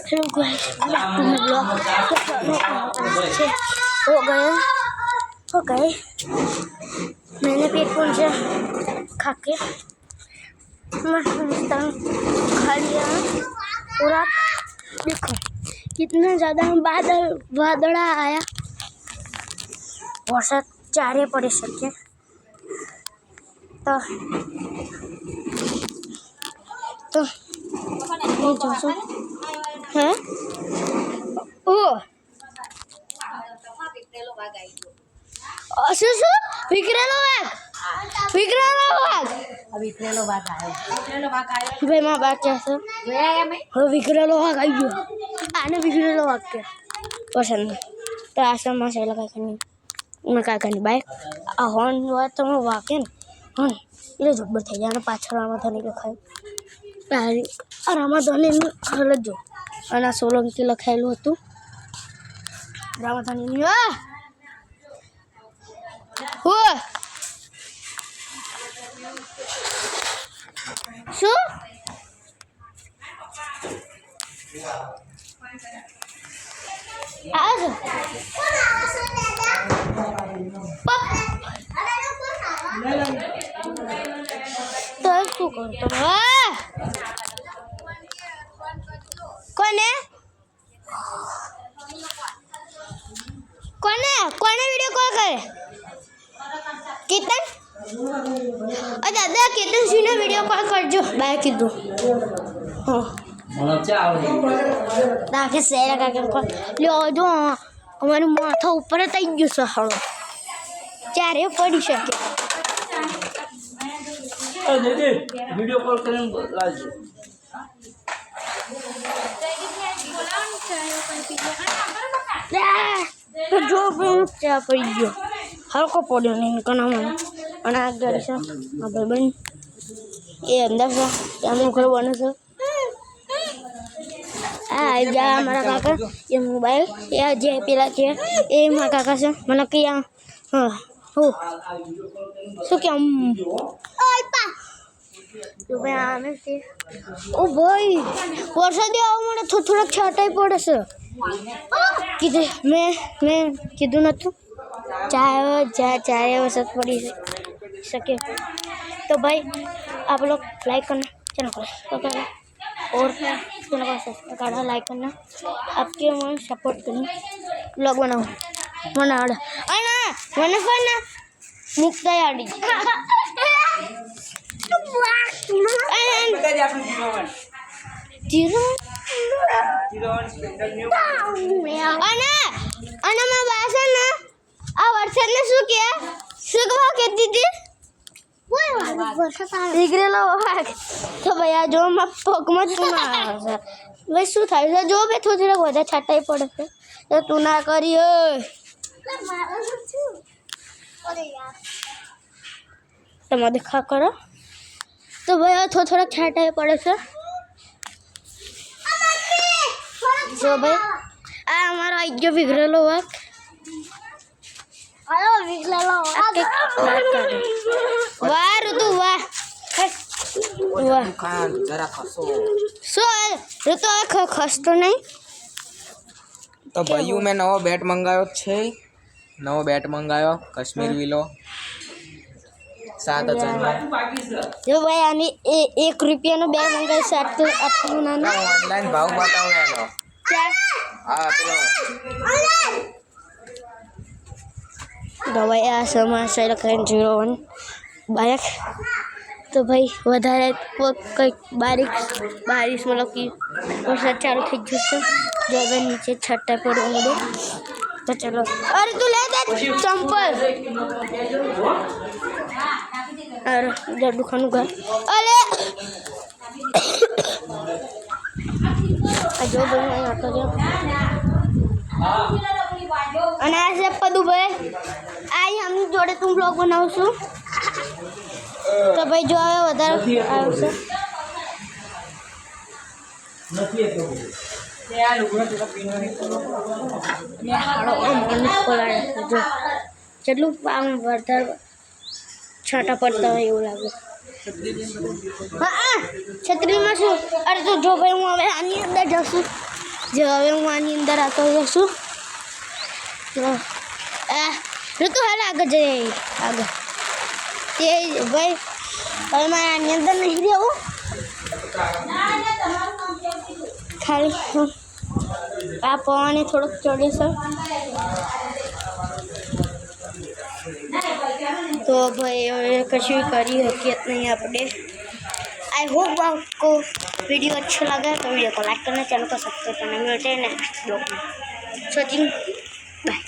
Hello guys, तुम blog हो गए। मैंने पेट पूंछ खा के मस्त खा लिया। और आप देखो कितना ज़्यादा वादड़ा आया, वर्षा चारे पड़ी सके तो ये जो है ओ શું વિકરેલો વાઘ ભાઈ માં બાદ છે હવે વિકરેલો વાઘ આવી ગયો આને વિકરેલો વાઘ કે પસંદ તો આશ્રમમાં છે કાંઈ કાકાની બાઈક આ હોર્ન વાત તમે વાગે ને હોર્ન એટલે જબ્બર થઈ જાય અને પાછળ રામાધની લખાયું આ રામાધની હાલત જો અને આ સોલંકી લખાયેલું હતું રામાધની શું આજ તો શું કરતો કોને કોને કોને વિડિયો કોલ કરે કેતન દાદા કેતન સિંહને વિડિયો કોલ કરજો બાય કીધું દાખે શેર કાકે લ્યો જો અમારું માથા ઉપર થઈ ગયું છે હળો ચારે પડી શકે વિડિયો કોલ કરીને લાવજો તો જો ચા પડી ગયો હલકો પડ્યો નહીં કનામાં અને આ ગાડી છે આ ભાઈબંધ એ અંદર છે ત્યાંનું ઘર બને છે આ જા મારા કાકા એ મોબાઈલ એ જે પેલા છે એ મારા કાકા છે મને ક્યાં હા હું શું કેમ ભાઈ આને છે ઓ ભાઈ વરસાદ આવવા મળે થોડોક છાંટાઈ પડે છે કીધું મેં કીધું નતું चाय वरसाद पड़ी सके तो भाई आप लोग लाइक करना चैनल को और चैनल को सब्सक्राइब करना लाइक करना आपके मन सपोर्ट करना ब्लॉग बनाओ मनाड़ अना मन फना मुक्ता याडी अना मैं बासा ना આ વરસાદને શું કે સુગવા કહેતી હતી દીકરેલો વાઘ તો ભાઈ આ જો માં પગમાં તું ના આવે ભાઈ શું થાય છે જો બે થોડી વધારે છાંટાઈ પડે છે તો તું ના કરી તમે દેખા કરો તો ભાઈ થોડાક છાંટાઈ પડે છે જો ભાઈ આ અમારો આવી ગયો વિગરેલો વાઘ हेलो विकलेलो वाह ऋतु वाह वाह ખાન જરા ખસો सो ऋतु खसतो नहीं તો ભાઈઓ મેં નવો બેટ મંગાવ્યો છે નવો બેટ મંગાવ્યો કાશ્મીર વિલો 7000 जो भाई आने 1 रुपया નો બેટ મંગાવ્યો છે આટલું નાનો ઓનલાઈન ભાવ બતાવો એનો क्या હા પેલો भाई आ समाचार लखाઈને 01 बाइक तो भाई વધારે કંઈક બારિશ मतलब कि वरसाद चालू થઈ જશે जो હવે નીચે છટ્ટા પડવા મળે तो चलो अरे तू ले दे चंपल अरे जड्डू खानु घर अरे जो भाई आता जो અને આ છે પદુભાઈ આ हम જોડે તું બ્લોગ બનાવશું તો ભાઈ જો હવે વધારે આવશે જેટલું આમ વધારે છાંટા પડતા હોય એવું લાગે હા છત્રીમાં શું અરે તો જો ભાઈ હું હવે આની અંદર જશું જો હવે હું આની અંદર આતો જશું ઋતુ હાલ આગળ જઈએ આગળ તે ભાઈ હવે મારે આની અંદર નહીં રહેવું ખાલી આ પવાને થોડોક ચડે છે तो भाई कहीं करी हकीकत नहीं अपने आई होप आपको वीडियो अच्छा लगा तो वीडियो को लाइक करना चैनल को सब्सक्राइब करना मिलते हैं नेक्स्ट ब्लॉग में सचिन बाय